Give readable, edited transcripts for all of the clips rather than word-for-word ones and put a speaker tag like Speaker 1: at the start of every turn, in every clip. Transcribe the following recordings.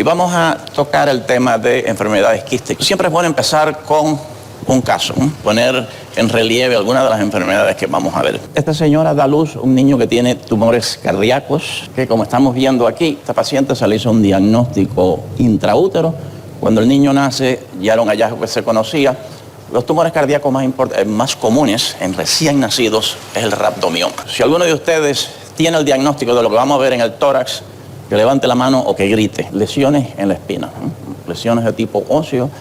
Speaker 1: vamos a tocar el tema de enfermedades quísticas. Siempre es bueno empezar con un caso, poner en relieve algunas de las enfermedades que vamos a ver. Esta señora da a luz un niño que tiene tumores cardíacos, que como estamos viendo aquí, esta paciente se le hizo un diagnóstico intraútero. Cuando el niño nace, ya era un hallazgo que se conocía. Los tumores cardíacos más comunes en recién nacidos es el rhabdomioma. Si alguno de ustedes tiene el diagnóstico de lo que vamos a ver en el tórax, que levante la mano o que grite. Lesiones en la espina, lesiones de tipo óseo,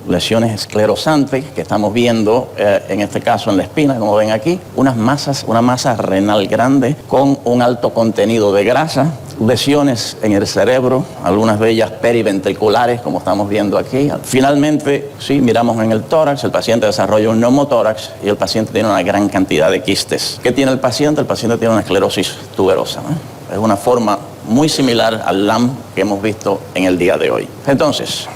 Speaker 1: lesiones esclerosantes que estamos viendo en este caso en la espina, como ven aquí, una masa renal grande con un alto contenido de grasa, lesiones en el cerebro, algunas de ellas periventriculares, como estamos viendo aquí. Finalmente, si miramos en el tórax, el paciente desarrolla un neumotórax y el paciente tiene una gran cantidad de quistes. ¿Qué tiene el paciente? El paciente tiene una esclerosis tuberosa, Es una forma muy similar al LAM que hemos visto en el día de hoy. Entonces,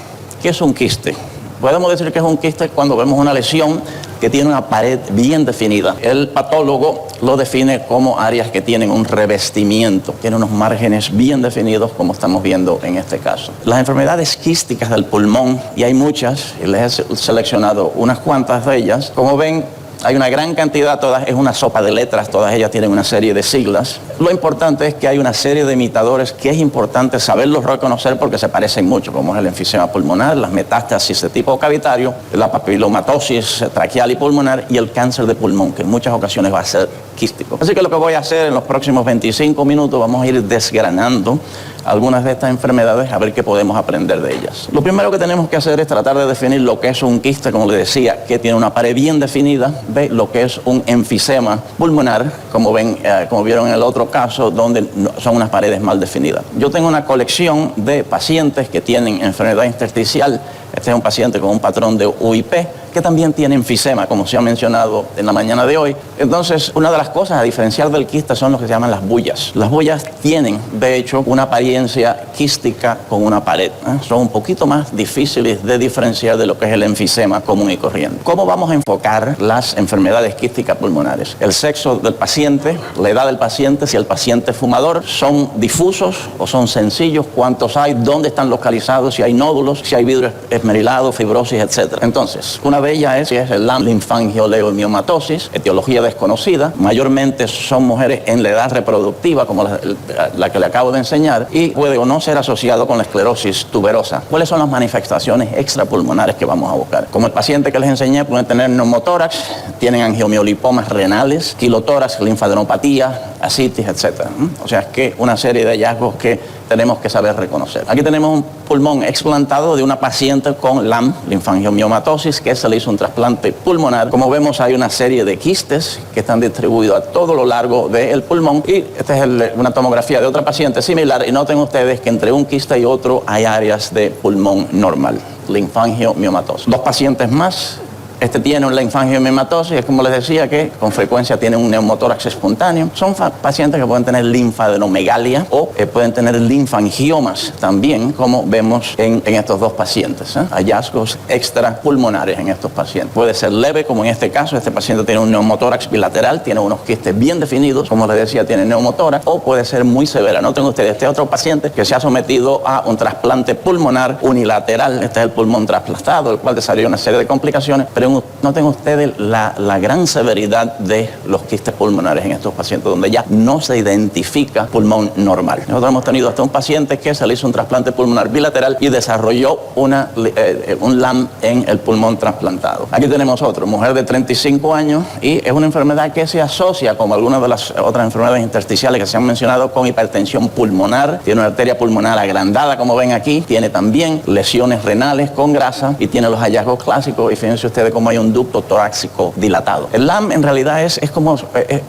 Speaker 1: ¿qué es un quiste? Podemos decir que es un quiste cuando vemos una lesión que tiene una pared bien definida. El patólogo lo define como áreas que tienen un revestimiento, tienen unos márgenes bien definidos, como estamos viendo en este caso. Las enfermedades quísticas del pulmón, y hay muchas, y les he seleccionado unas cuantas de ellas, como ven, hay una gran cantidad, todas es una sopa de letras, todas ellas tienen una serie de siglas. Lo importante es que hay una serie de imitadores que es importante saberlos reconocer porque se parecen mucho, como es el enfisema pulmonar, las metástasis de tipo cavitario, la papilomatosis traqueal y pulmonar y el cáncer de pulmón, que en muchas ocasiones va a ser quístico. Así que lo que voy a hacer en los próximos 25 minutos, vamos a ir desgranando algunas de estas enfermedades a ver qué podemos aprender de ellas. Lo primero que tenemos que hacer es tratar de definir lo que es un quiste, como les decía, que tiene una pared bien definida, de lo que es un enfisema pulmonar, como ven, como vieron en el otro caso, donde son unas paredes mal definidas. Yo tengo una colección de pacientes que tienen enfermedad intersticial. Este es un paciente con un patrón de UIP que también tiene enfisema, como se ha mencionado en la mañana de hoy. Entonces, una de las cosas a diferenciar del quiste son lo que se llaman las bullas. Las bullas tienen, de hecho, una apariencia quística con una pared. Son un poquito más difíciles de diferenciar de lo que es el enfisema común y corriente. ¿Cómo vamos a enfocar las enfermedades quísticas pulmonares? El sexo del paciente, la edad del paciente, si el paciente es fumador, ¿son difusos o son sencillos? ¿Cuántos hay? ¿Dónde están localizados? Si hay nódulos, si hay vidrio esmerilado, fibrosis, etc. Entonces, una de ellas es el LAM, linfangioliomatosis, etiología desconocida. Mayormente son mujeres en la edad reproductiva, como la que le acabo de enseñar, y puede o no ser asociado con la esclerosis tuberosa. ¿Cuáles son las manifestaciones extrapulmonares que vamos a buscar? Como el paciente que les enseñé, pueden tener neumotórax, tienen angiomiolipomas renales, quilotórax, linfadenopatía, ascitis, etc. O sea, es que una serie de hallazgos que tenemos que saber reconocer. Aquí tenemos un pulmón explantado de una paciente con LAM, linfangiomatosis, que se le hizo un trasplante pulmonar. Como vemos, hay una serie de quistes que están distribuidos a todo lo largo del pulmón. Y esta es una tomografía de otra paciente similar. Y noten ustedes que entre un quiste y otro hay áreas de pulmón normal, linfangiomatosis. Dos pacientes más. Este tiene una linfangiomatosis, es como les decía, que con frecuencia tiene un neumotórax espontáneo. Son pacientes que pueden tener linfadenomegalia o pueden tener linfangiomas también, como vemos en estos dos pacientes. Hallazgos extrapulmonares en estos pacientes. Puede ser leve, como en este caso, este paciente tiene un neumotórax bilateral, tiene unos quistes bien definidos, como les decía, tiene neumotórax, o puede ser muy severa. Noten ustedes, este otro paciente que se ha sometido a un trasplante pulmonar unilateral, este es el pulmón trasplantado, el cual desarrolla una serie de complicaciones, pero noten ustedes la gran severidad de los quistes pulmonares en estos pacientes, donde ya no se identifica pulmón normal. Nosotros hemos tenido hasta un paciente que se le hizo un trasplante pulmonar bilateral y desarrolló un LAM en el pulmón trasplantado. Aquí tenemos otro, mujer de 35 años, y es una enfermedad que se asocia, como algunas de las otras enfermedades intersticiales que se han mencionado, con hipertensión pulmonar. Tiene una arteria pulmonar agrandada, como ven aquí, tiene también lesiones renales con grasa y tiene los hallazgos clásicos, y fíjense ustedes cómo hay un ducto torácico dilatado. El LAM en realidad es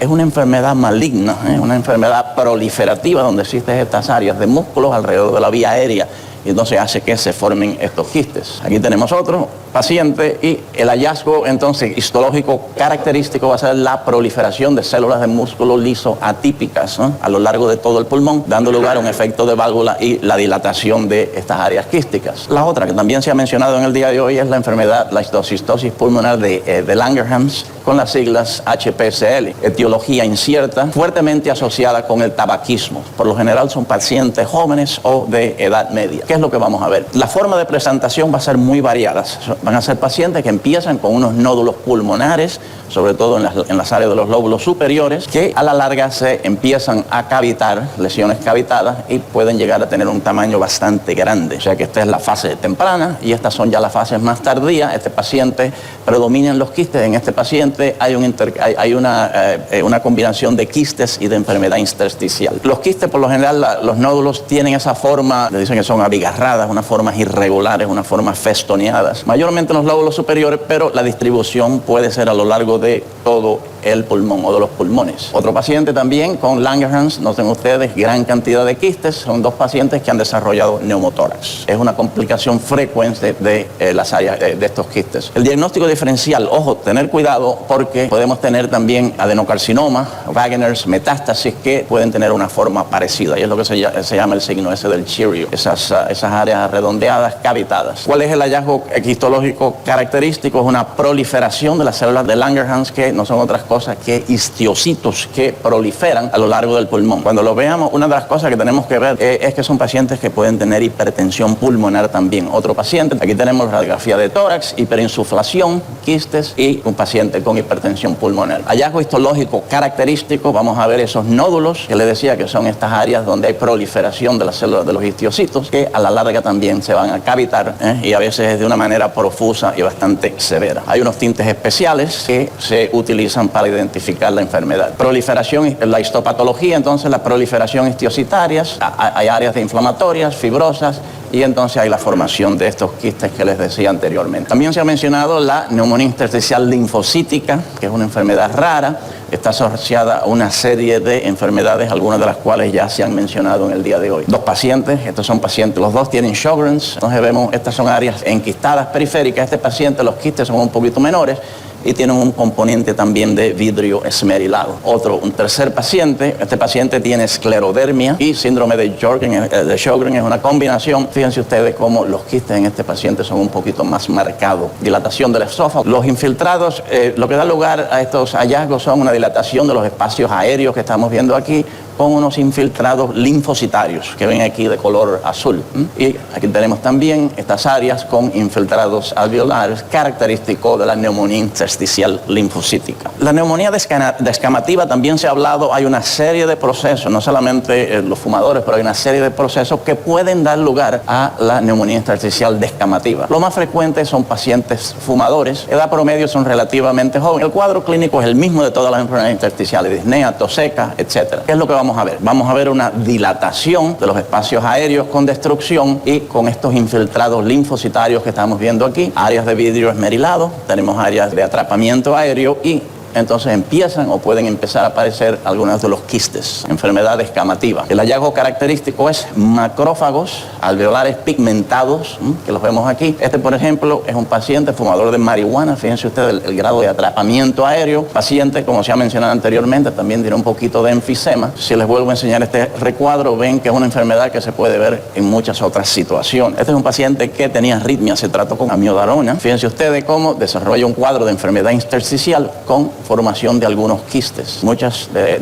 Speaker 1: una enfermedad maligna, una enfermedad proliferativa donde existen estas áreas de músculos alrededor de la vía aérea, y entonces hace que se formen estos quistes. Aquí tenemos otro paciente y el hallazgo entonces histológico característico va a ser la proliferación de células de músculo liso atípicas a lo largo de todo el pulmón, dando lugar a un efecto de válvula y la dilatación de estas áreas quísticas. La otra que también se ha mencionado en el día de hoy es la enfermedad, la histocistosis pulmonar de Langerhans. con las siglas HPCL, etiología incierta, fuertemente asociada con el tabaquismo. Por lo general son pacientes jóvenes o de edad media. ¿Qué es lo que vamos a ver? La forma de presentación va a ser muy variada. Van a ser pacientes que empiezan con unos nódulos pulmonares, sobre todo en las áreas de los lóbulos superiores, que a la larga se empiezan a cavitar, lesiones cavitadas, y pueden llegar a tener un tamaño bastante grande. O sea que esta es la fase temprana y estas son ya las fases más tardías. Este paciente predominan los quistes. En este paciente hay una combinación de quistes y de enfermedad intersticial. Los quistes, por lo general, los nódulos tienen esa forma, le dicen que son abigarradas, unas formas irregulares, unas formas festoneadas, mayormente en los lóbulos superiores, pero la distribución puede ser a lo largo de todo el pulmón o de los pulmones. Otro paciente también con Langerhans, noten ustedes, gran cantidad de quistes. Son dos pacientes que han desarrollado neumotórax. Es una complicación frecuente de las áreas de estos quistes. El diagnóstico diferencial, ojo, tener cuidado porque podemos tener también adenocarcinoma, Wegener's, metástasis que pueden tener una forma parecida y es lo que se llama el signo ese del Cheerio, esas áreas redondeadas, cavitadas. ¿Cuál es el hallazgo histológico característico? Es una proliferación de las células de Langerhans que no son otras cosas que histiocitos que proliferan a lo largo del pulmón. Cuando lo veamos, una de las cosas que tenemos que ver es que son pacientes que pueden tener hipertensión pulmonar también. Otro paciente, aquí tenemos radiografía de tórax, hiperinsuflación, quistes y un paciente con hipertensión pulmonar. Hallazgo histológico característico, vamos a ver esos nódulos que les decía que son estas áreas donde hay proliferación de las células de los histiocitos que a la larga también se van a cavitar y a veces de una manera profusa y bastante severa. Hay unos tintes especiales que se utilizan para identificar la enfermedad. Proliferación, la histopatología, entonces la proliferación histiocitarias, hay áreas de inflamatorias, fibrosas, y entonces hay la formación de estos quistes que les decía anteriormente. También se ha mencionado la neumonía intersticial linfocítica, que es una enfermedad rara, está asociada a una serie de enfermedades, algunas de las cuales ya se han mencionado en el día de hoy. Dos pacientes, estos son pacientes, los dos tienen Sjögren's, entonces vemos, estas son áreas enquistadas periféricas, este paciente, los quistes son un poquito menores, y tienen un componente también de vidrio esmerilado. Un tercer paciente, este paciente tiene esclerodermia y síndrome de Sjögren, es una combinación. Fíjense ustedes cómo los quistes en este paciente son un poquito más marcados. Dilatación del esófago. Los infiltrados, lo que da lugar a estos hallazgos son una dilatación de los espacios aéreos que estamos viendo aquí, con unos infiltrados linfocitarios que ven aquí de color azul. Y aquí tenemos también estas áreas con infiltrados alveolares, característico de la neumonía intersticial linfocítica. La neumonía descamativa también se ha hablado, hay una serie de procesos, no solamente los fumadores, pero hay una serie de procesos que pueden dar lugar a la neumonía intersticial descamativa. Lo más frecuente son pacientes fumadores, edad promedio son relativamente jóvenes. El cuadro clínico es el mismo de todas las enfermedades intersticiales, disnea, tos seca, etc. ¿Qué es lo que vamos a ver? Vamos a ver una dilatación de los espacios aéreos con destrucción y con estos infiltrados linfocitarios que estamos viendo aquí, áreas de vidrio esmerilado, tenemos áreas de atrapamiento aéreo y entonces empiezan o pueden empezar a aparecer algunos de los quistes, enfermedad descamativa. El hallazgo característico es macrófagos alveolares pigmentados, que los vemos aquí. Este, por ejemplo, es un paciente fumador de marihuana. Fíjense ustedes el grado de atrapamiento aéreo. Paciente, como se ha mencionado anteriormente, también tiene un poquito de enfisema. Si les vuelvo a enseñar este recuadro, ven que es una enfermedad que se puede ver en muchas otras situaciones. Este es un paciente que tenía arritmia, se trató con amiodarona. Fíjense ustedes cómo desarrolla un cuadro de enfermedad intersticial con formación de algunos quistes. Muchas de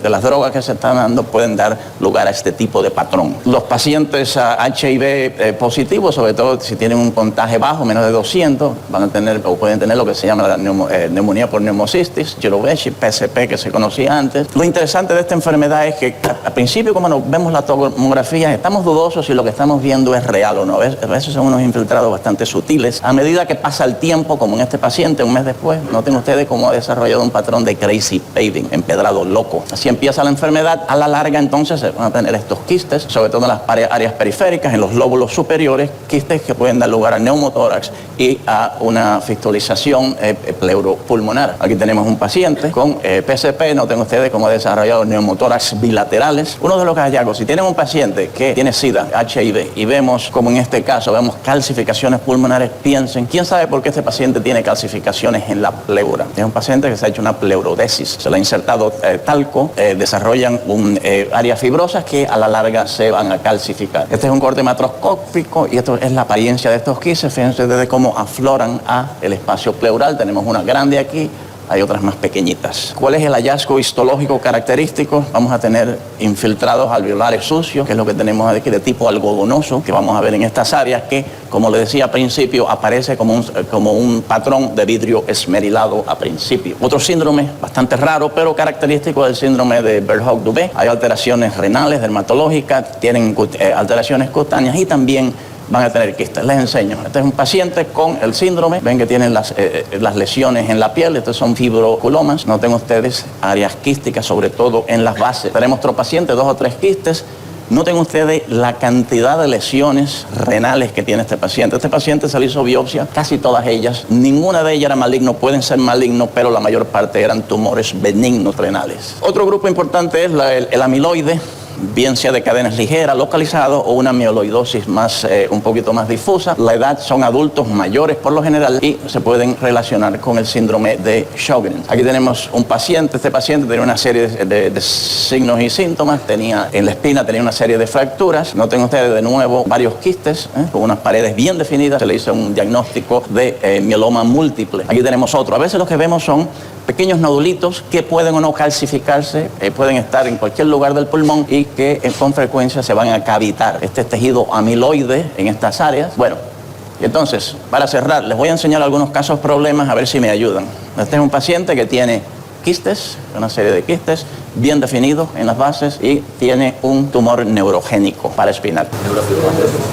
Speaker 1: las drogas que se están dando pueden dar lugar a este tipo de patrón. Los pacientes HIV positivos, sobre todo si tienen un puntaje bajo, menos de 200, van a tener o pueden tener lo que se llama la neumonía por neumocistis, Jirovecii, PSP, que se conocía antes. Lo interesante de esta enfermedad es que al principio, como vemos la tomografía, estamos dudosos si lo que estamos viendo es real o no. A veces son unos infiltrados bastante sutiles. A medida que pasa el tiempo, como en este paciente, un mes después, noten ustedes cómo ha desarrollado un patrón de crazy paving, empedrado loco. Así empieza la enfermedad. A la larga, entonces, se van a tener estos quistes, sobre todo en las áreas periféricas, en los lóbulos superiores, quistes que pueden dar lugar a neumotórax y a una fistolización pleuropulmonar. Aquí tenemos un paciente con PSP, noten ustedes cómo ha desarrollado neumotórax bilaterales. Uno de los hallazgos, si tienen un paciente que tiene SIDA, HIV, y vemos como en este caso, vemos calcificaciones pulmonares, piensen, ¿quién sabe por qué este paciente tiene calcificaciones en la pleura? fractura. Es un paciente que se ha hecho una pleurodesis, se le ha insertado talco, desarrollan un área fibrosas que a la larga se van a calcificar. Este es un corte macroscópico y esto es la apariencia de estos quistes. Fíjense desde cómo afloran el espacio pleural. Tenemos una grande aquí, hay otras más pequeñitas. ¿Cuál es el hallazgo histológico característico? Vamos a tener infiltrados alveolares sucios, que es lo que tenemos aquí de tipo algodonoso, que vamos a ver en estas áreas que, como les decía al principio, aparece como un patrón de vidrio esmerilado a principio. Otro síndrome bastante raro, pero característico del síndrome de Birt-Hogg-Dubé. Hay alteraciones renales, dermatológicas, tienen alteraciones cutáneas y también van a tener quistes. Les enseño. Este es un paciente con el síndrome. Ven que tienen las lesiones en la piel. Estos son fibroculomas. Noten ustedes áreas quísticas, sobre todo en las bases. Tenemos otro paciente, 2 o 3 quistes. Noten ustedes la cantidad de lesiones renales que tiene este paciente. Este paciente se le hizo biopsia, casi todas ellas. Ninguna de ellas era maligno, pueden ser malignos, pero la mayor parte eran tumores benignos renales. Otro grupo importante es el amiloide, bien sea de cadenas ligeras, localizado, o una mieloidosis un poquito más difusa. La edad son adultos mayores por lo general y se pueden relacionar con el síndrome de Sjögren. Aquí tenemos un paciente. Este paciente tenía una serie de signos y síntomas. En la espina tenía una serie de fracturas. Noten ustedes de nuevo varios quistes con unas paredes bien definidas. Se le hizo un diagnóstico de mieloma múltiple. Aquí tenemos otro. A veces lo que vemos son pequeños nodulitos que pueden o no calcificarse, pueden estar en cualquier lugar del pulmón y que con frecuencia se van a cavitar este tejido amiloide en estas áreas. Bueno, entonces, para cerrar, les voy a enseñar algunos casos problemas a ver si me ayudan. Este es un paciente que tiene quistes, una serie de quistes bien definidos en las bases y tiene un tumor neurogénico paraespinal.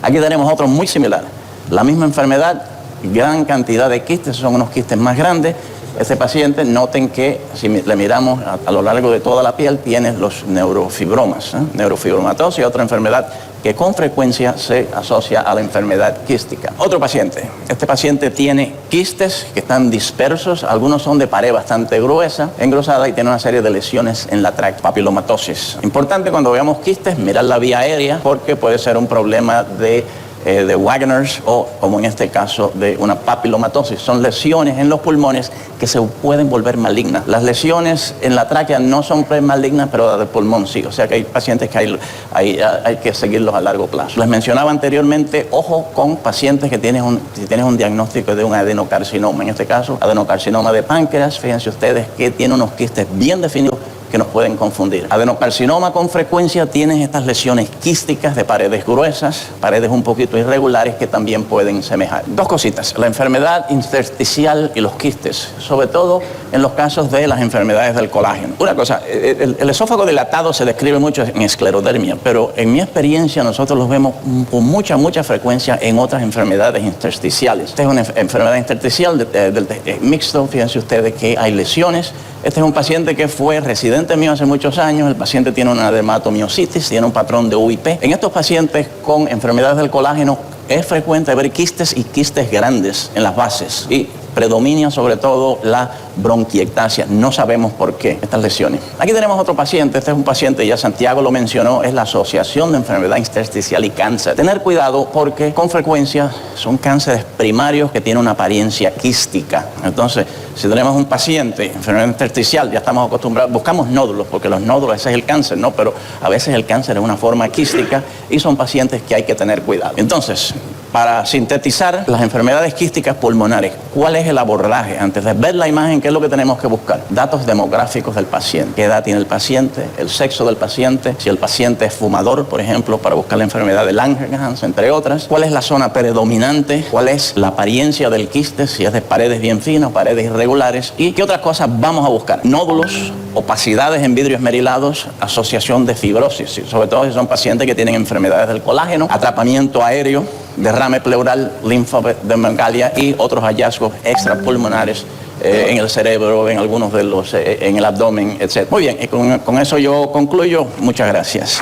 Speaker 1: Aquí tenemos otro muy similar. La misma enfermedad, gran cantidad de quistes, son unos quistes más grandes. Este paciente, noten que si le miramos a lo largo de toda la piel, tiene los neurofibromas, neurofibromatosis, y otra enfermedad que con frecuencia se asocia a la enfermedad quística. Otro paciente. Este paciente tiene quistes que están dispersos, algunos son de pared bastante gruesa, engrosada, y tiene una serie de lesiones en la tráquea, papilomatosis. Importante cuando veamos quistes, mirar la vía aérea, porque puede ser un problema de Wegener's o, como en este caso, de una papilomatosis. Son lesiones en los pulmones que se pueden volver malignas. Las lesiones en la tráquea no son premalignas, pero las del pulmón sí. O sea que hay pacientes que hay que seguirlos a largo plazo. Les mencionaba anteriormente, ojo con pacientes que tienen un diagnóstico de un adenocarcinoma. En este caso, adenocarcinoma de páncreas. Fíjense ustedes que tiene unos quistes bien definidos que nos pueden confundir. Adenocarcinoma con frecuencia tiene estas lesiones quísticas de paredes gruesas, paredes un poquito irregulares que también pueden semejar. Dos cositas, la enfermedad intersticial y los quistes, sobre todo en los casos de las enfermedades del colágeno. Una cosa, el esófago dilatado se describe mucho en esclerodermia, pero en mi experiencia nosotros los vemos con mucha frecuencia en otras enfermedades intersticiales. Esta es una enfermedad intersticial del mixto. Fíjense ustedes que hay lesiones. Este es un paciente que fue residente mío hace muchos años. El paciente tiene una dermatomiositis, tiene un patrón de UIP. En estos pacientes con enfermedades del colágeno es frecuente ver quistes y quistes grandes en las bases y predomina sobre todo la bronquiectasia. No sabemos por qué estas lesiones. Aquí tenemos otro paciente. Este es un paciente, ya Santiago lo mencionó, es la Asociación de Enfermedad Intersticial y Cáncer. Tener cuidado porque con frecuencia son cánceres primarios que tienen una apariencia quística. Entonces, si tenemos un paciente, enfermedad intersticial, ya estamos acostumbrados, buscamos nódulos, porque los nódulos, ese es el cáncer, ¿no? Pero a veces el cáncer es una forma quística y son pacientes que hay que tener cuidado. Entonces, para sintetizar, las enfermedades quísticas pulmonares, ¿cuál es el abordaje? Antes de ver la imagen, ¿qué es lo que tenemos que buscar? Datos demográficos del paciente. ¿Qué edad tiene el paciente? El sexo del paciente. Si el paciente es fumador, por ejemplo, para buscar la enfermedad de Langerhans, entre otras. ¿Cuál es la zona predominante? ¿Cuál es la apariencia del quiste? Si es de paredes bien finas, paredes irregulares. ¿Y qué otras cosas vamos a buscar? Nódulos, opacidades en vidrios esmerilados, asociación de fibrosis, sobre todo si son pacientes que tienen enfermedades del colágeno, atrapamiento aéreo, derrame pleural, linfodengalgia y otros hallazgos extrapulmonares en el cerebro, en algunos de los, en el abdomen, etc. Muy bien, y con eso yo concluyo. Muchas gracias.